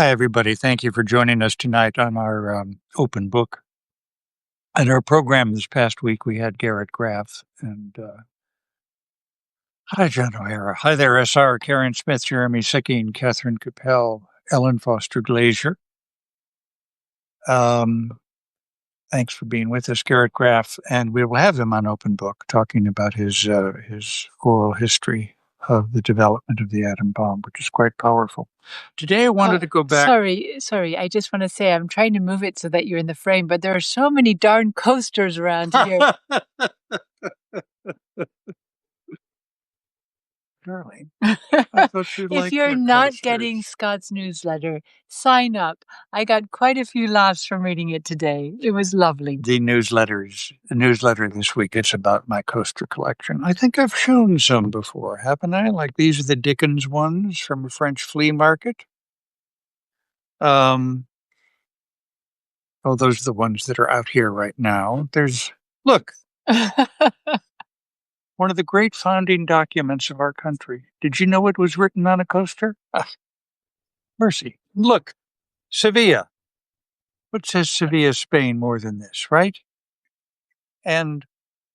Hi, everybody. Thank you for joining us tonight on our open book. At our program this past week, we had Garrett Graff and hi, John O'Hara. Hi there, SR, Karen Smith, Jeremy Sicking, Catherine Capel, Ellen Foster Glazier. Thanks for being with us, Garrett Graff, and we will have him on open book talking about his oral history of the development of the atom bomb, which is quite powerful. Today, I wanted to go back. Sorry. I just want to say I'm trying to move it so that you're in the frame, but there are so many darn coasters around here. Darling, I thought you If liked you're your not coasters. getting Scott's newsletter, sign up. I got quite a few laughs from reading it today. It was lovely. The newsletter this week, it's about my coaster collection. I think I've shown some before, haven't I? Like these are the Dickens ones from a French flea market. Oh, those are the ones that are out here right now. Look, one of the great founding documents of our country. Did you know it was written on a coaster? Mercy. Look, Sevilla. What says Sevilla, Spain more than this, right? And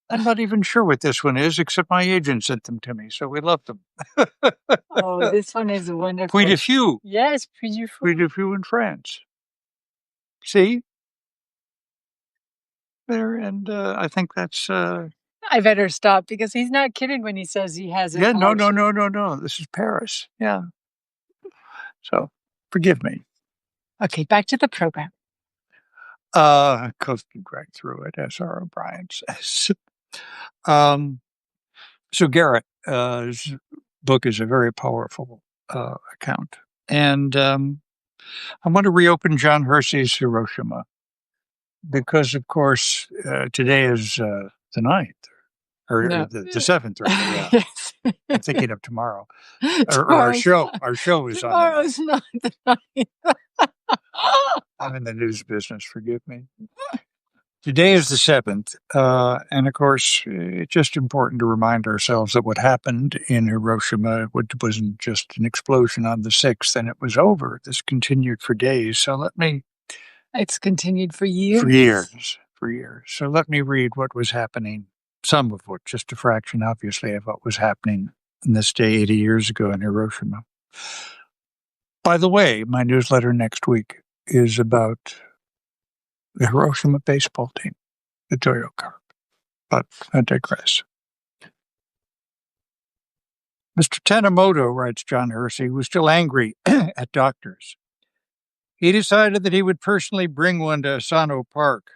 I'm not even sure what this one is, except my agent sent them to me, so we love them. Oh, this one is wonderful. Puy de Fou. Yes, Puy de Fou. Puy de Fou in France. See? There, and I think that's... I better stop because he's not kidding when he says he has a Yeah, no. collection. This is Paris. Yeah. So, forgive me. Okay, back to the program. Coasted right through it, as R. O'Brien says. So Garrett's book is a very powerful account. And I want to reopen John Hersey's Hiroshima because, of course, today is the 9th, or No. the 7th, right? Yeah. Yes. I'm thinking of tomorrow. Or our show. Our show is on the 9th. Tomorrow's not the 9th. I'm in the news business, forgive me. Today is the 7th, and of course, it's just important to remind ourselves that what happened in Hiroshima wasn't just an explosion on the 6th, and it was over. This continued for days, so It's continued for years? For years. So let me read what was happening, some of what, just a fraction, obviously, of what was happening on this day 80 years ago in Hiroshima. By the way, my newsletter next week is about the Hiroshima baseball team, the Toyo Carp. But I digress. Mr. Tanimoto, writes John Hersey, was still angry at doctors. He decided that he would personally bring one to Asano Park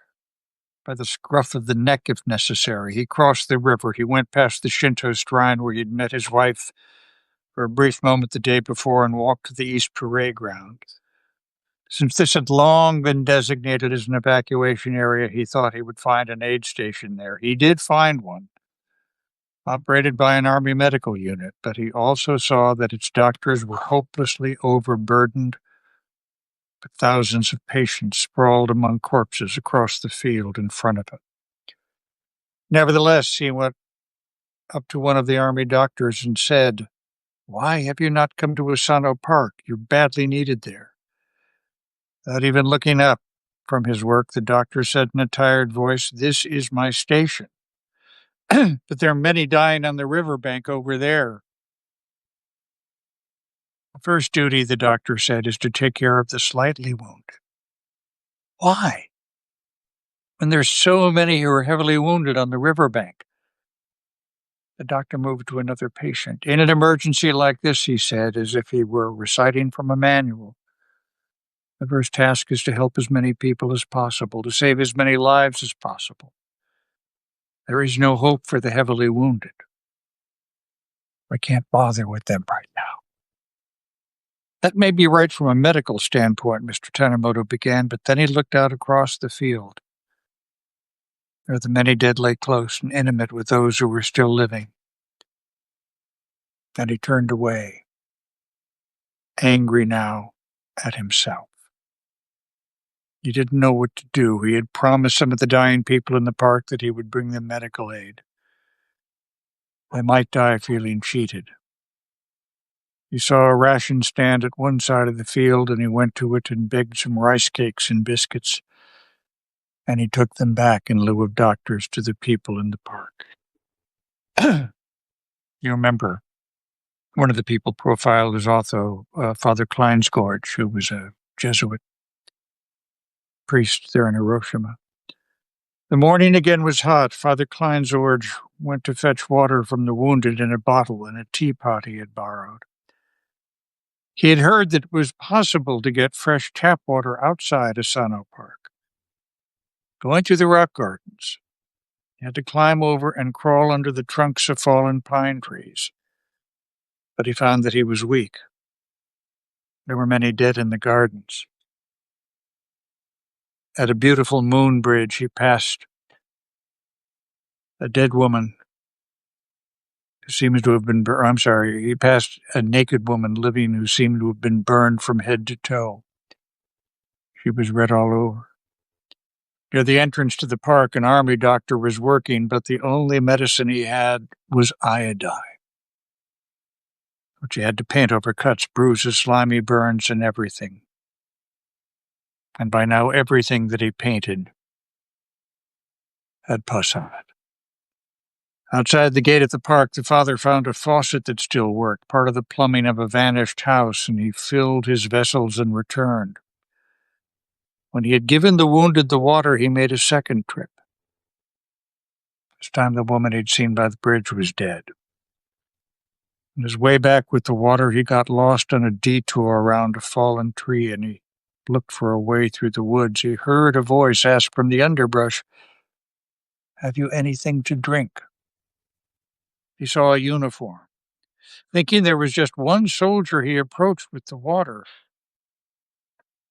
by the scruff of the neck if necessary. He crossed the river. He went past the Shinto shrine where he'd met his wife for a brief moment the day before and walked to the East Parade Ground. Since this had long been designated as an evacuation area, he thought he would find an aid station there. He did find one, operated by an Army medical unit, but he also saw that its doctors were hopelessly overburdened, with thousands of patients sprawled among corpses across the field in front of him. Nevertheless, he went up to one of the Army doctors and said, "Why have you not come to Asano Park? You're badly needed there." Without even looking up from his work, the doctor said in a tired voice, "This is my station. But there are many dying on the riverbank over there." The first duty, the doctor said, is to take care of the slightly wounded. Why? When there's so many who are heavily wounded on the riverbank. The doctor moved to another patient. In an emergency like this, he said, as if he were reciting from a manual, the first task is to help as many people as possible, to save as many lives as possible. There is no hope for the heavily wounded. I can't bother with them right now. That may be right from a medical standpoint, Mr. Tanimoto began, but then he looked out across the field. There the many dead lay close and intimate with those who were still living. Then he turned away, angry now at himself. He didn't know what to do. He had promised some of the dying people in the park that he would bring them medical aid. They might die feeling cheated. He saw a ration stand at one side of the field, and he went to it and begged some rice cakes and biscuits, and he took them back in lieu of doctors to the people in the park. You remember, one of the people profiled is also Father Kleinsgorge, who was a Jesuit priest there in Hiroshima. The morning again was hot. Father Kleinsgorge went to fetch water from the wounded in a bottle in a teapot he had borrowed. He had heard that it was possible to get fresh tap water outside Asano Park. Going through the rock gardens, he had to climb over and crawl under the trunks of fallen pine trees. But he found that he was weak. There were many dead in the gardens. At a beautiful moon bridge, he passed a dead woman who seems to have been, he passed a naked woman living who seemed to have been burned from head to toe. She was red all over. Near the entrance to the park, an army doctor was working, but the only medicine he had was iodine, which he had to paint over cuts, bruises, slimy burns, and everything. And by now, everything that he painted had pus on it. Outside the gate at the park, the father found a faucet that still worked, part of the plumbing of a vanished house, and he filled his vessels and returned. When he had given the wounded the water, he made a second trip. This time the woman he'd seen by the bridge was dead. On his way back with the water, he got lost on a detour around a fallen tree, and he looked for a way through the woods. He heard a voice ask from the underbrush, "Have you anything to drink?" He saw a uniform. Thinking there was just one soldier, he approached with the water.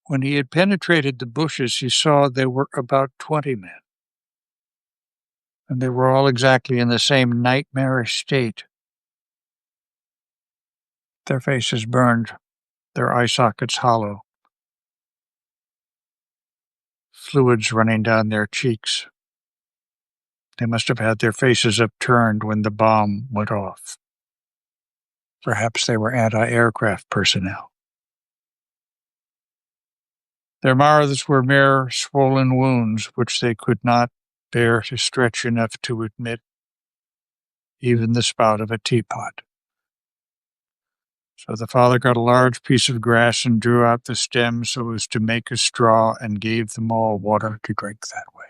When he had penetrated the bushes, he saw there were about 20 men. And they were all exactly in the same nightmarish state. Their faces burned, their eye sockets hollow, fluids running down their cheeks. They must have had their faces upturned when the bomb went off. Perhaps they were anti-aircraft personnel. Their mouths were mere swollen wounds, which they could not bear to stretch enough to admit even the spout of a teapot. So the father got a large piece of grass and drew out the stem so as to make a straw and gave them all water to drink that way.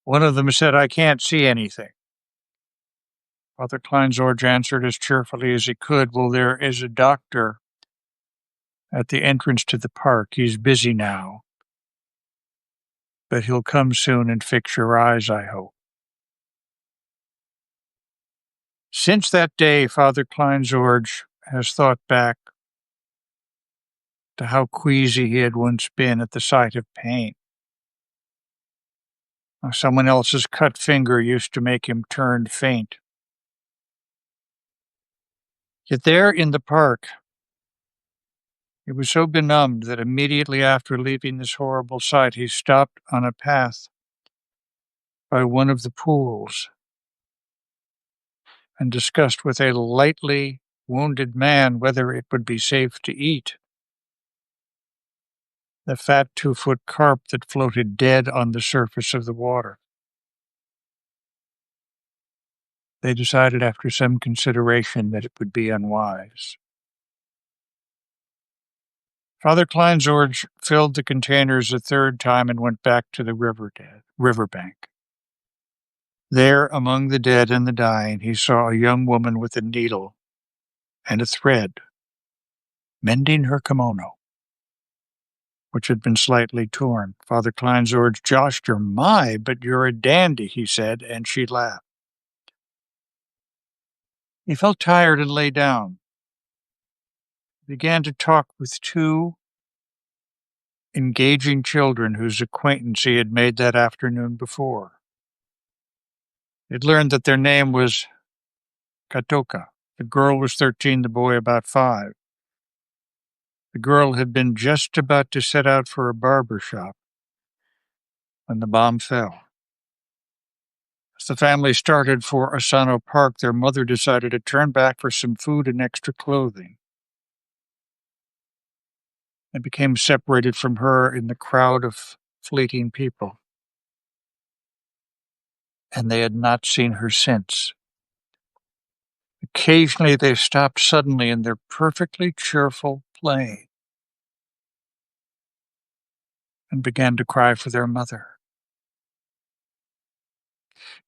One of them said, "I can't see anything." Father Kleinsgorge answered as cheerfully as he could, "Well, there is a doctor at the entrance to the park. He's busy now, but he'll come soon and fix your eyes, I hope." Since that day, Father Kleinsgorge has thought back to how queasy he had once been at the sight of pain. How someone else's cut finger used to make him turn faint. Yet there in the park, he was so benumbed that immediately after leaving this horrible sight, he stopped on a path by one of the pools and discussed with a lightly wounded man whether it would be safe to eat the fat 2-foot carp that floated dead on the surface of the water. They decided after some consideration that it would be unwise. Father Kleinsgorge filled the containers a third time and went back to the riverbank. There, among the dead and the dying, he saw a young woman with a needle and a thread, mending her kimono, which had been slightly torn. Father Kleinsgorge joshed her. "My, but you're a dandy," he said, and she laughed. He felt tired and lay down. He began to talk with two engaging children whose acquaintance he had made that afternoon before. He'd learned that their name was Katoka. The girl was 13, the boy about 5. The girl had been just about to set out for a barber shop when the bomb fell. As the family started for Asano Park, their mother decided to turn back for some food and extra clothing, and became separated from her in the crowd of fleeting people. And they had not seen her since. Occasionally they stopped suddenly in their perfectly cheerful play and began to cry for their mother.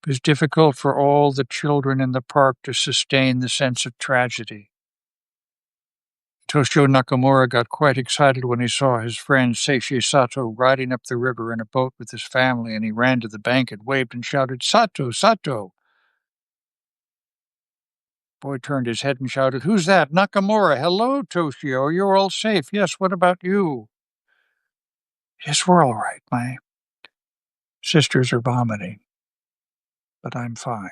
It was difficult for all the children in the park to sustain the sense of tragedy. Toshio Nakamura got quite excited when he saw his friend Seishi Sato riding up the river in a boat with his family, and he ran to the bank and waved and shouted, "Sato, Sato!" The boy turned his head and shouted, "Who's that?" "Nakamura." "Hello, Toshio. You're all safe." "Yes, what about you?" "Yes, we're all right. My sisters are vomiting, but I'm fine."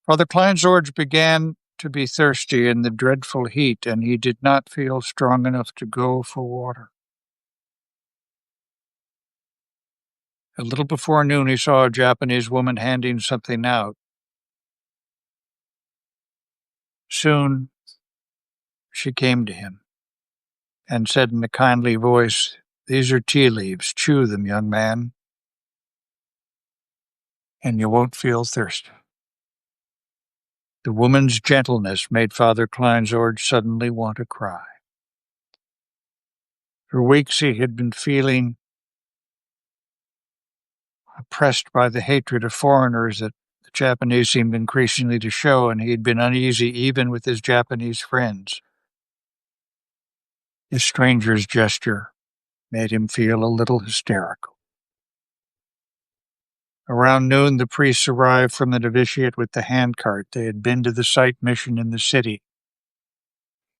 Father Kleinsorge began to be thirsty in the dreadful heat, and he did not feel strong enough to go for water. A little before noon, he saw a Japanese woman handing something out. Soon, she came to him and said in a kindly voice, "These are tea leaves. Chew them, young man, and you won't feel thirsty." The woman's gentleness made Father Kleinsorge suddenly want to cry. For weeks he had been feeling oppressed by the hatred of foreigners that the Japanese seemed increasingly to show, and he had been uneasy even with his Japanese friends. This stranger's gesture made him feel a little hysterical. Around noon, the priests arrived from the novitiate with the handcart. They had been to the site mission in the city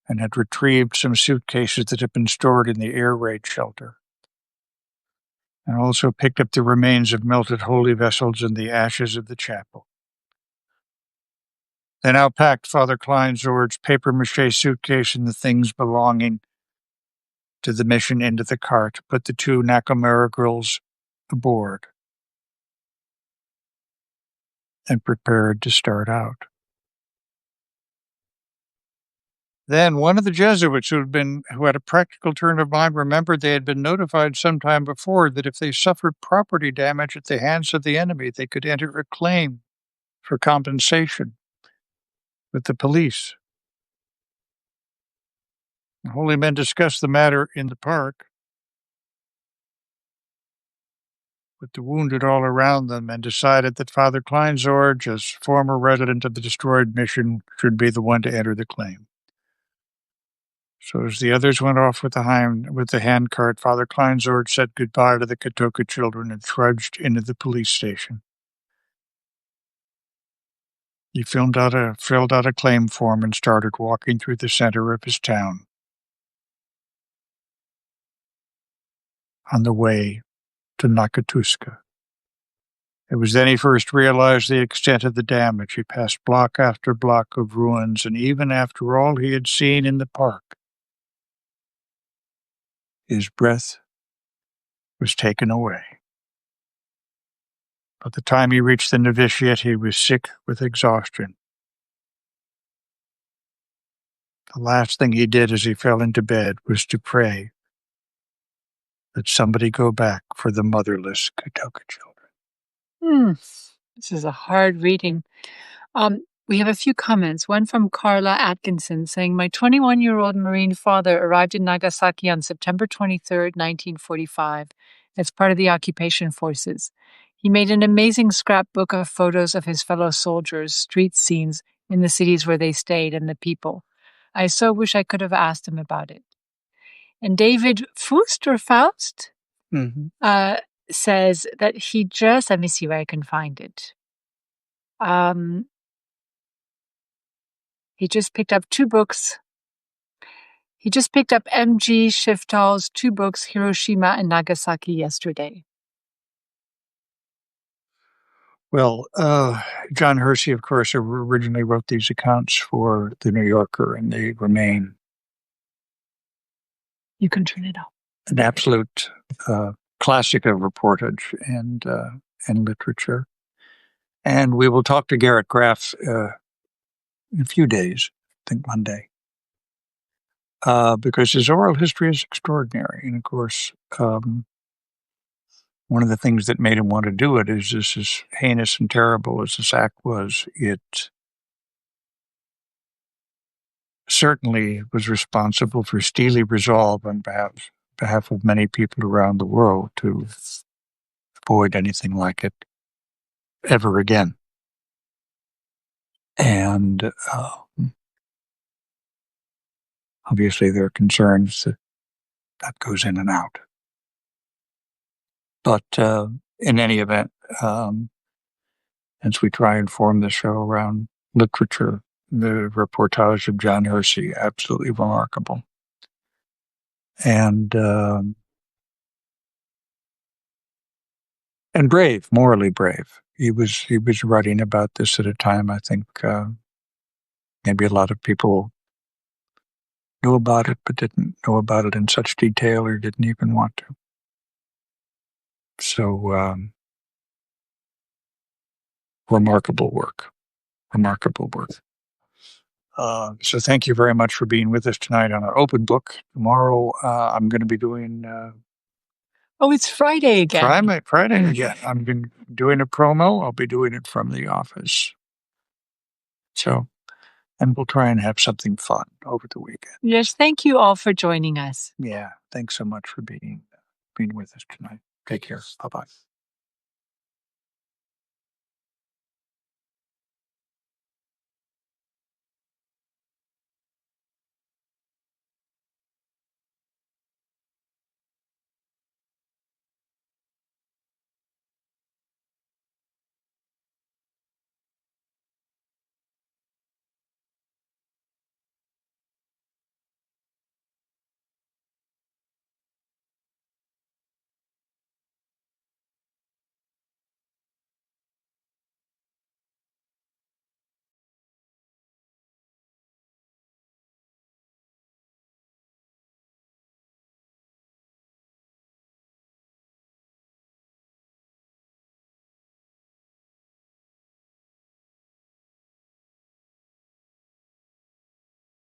and had retrieved some suitcases that had been stored in the air raid shelter, and also picked up the remains of melted holy vessels and the ashes of the chapel. They now packed Father Kleinsorge's papier-mâché suitcase and the things belonging to the mission into the cart, put the two Nakamura girls aboard, and prepared to start out. Then one of the Jesuits who had a practical turn of mind remembered they had been notified some time before that if they suffered property damage at the hands of the enemy, they could enter a claim for compensation with the police. The holy men discussed the matter in the park with the wounded all around them and decided that Father Kleinsorge, as former resident of the destroyed mission, should be the one to enter the claim. So as the others went off with the handcart, Father Kleinsorge said goodbye to the Katoka children and trudged into the police station. He filled out a claim form and started walking through the center of his town on the way to Nakatuska. It was then he first realized the extent of the damage. He passed block after block of ruins, and even after all he had seen in the park, his breath was taken away. By the time he reached the novitiate, he was sick with exhaustion. The last thing he did as he fell into bed was to pray that somebody go back for the motherless Katoka children. This is a hard reading. We have a few comments. One from Carla Atkinson saying, "My 21-year-old Marine father arrived in Nagasaki on September 23rd, 1945, as part of the occupation forces. He made an amazing scrapbook of photos of his fellow soldiers, street scenes in the cities where they stayed, and the people. I so wish I could have asked him about it." And David Faust says that he just, let me see where I can find it. He just picked up 2 books. He just picked up M.G. Shiftal's 2 books, Hiroshima and Nagasaki, yesterday. Well, John Hersey, of course, originally wrote these accounts for The New Yorker, and they remain. You can turn it off. An absolute classic of reportage, and and literature. And we will talk to Garrett Graff in a few days, I think Monday, because his oral history is extraordinary. And of course, one of the things that made him want to do it is this, as heinous and terrible as this act was, it certainly was responsible for steely resolve on behalf of many people around the world to avoid anything like it ever again. And obviously there are concerns that goes in and out. But in any event, as we try and form the show around literature, the reportage of John Hersey, absolutely remarkable. And brave, morally brave. He was writing about this at a time, I think, maybe a lot of people knew about it, but didn't know about it in such detail or didn't even want to. So, remarkable work. So thank you very much for being with us tonight on our open book. Tomorrow, I'm going to be doing... Oh, it's Friday again. Friday again. I'm doing a promo. I'll be doing it from the office. So, and we'll try and have something fun over the weekend. Yes, thank you all for joining us. Yeah, thanks so much for being with us tonight. Take care. Bye-bye.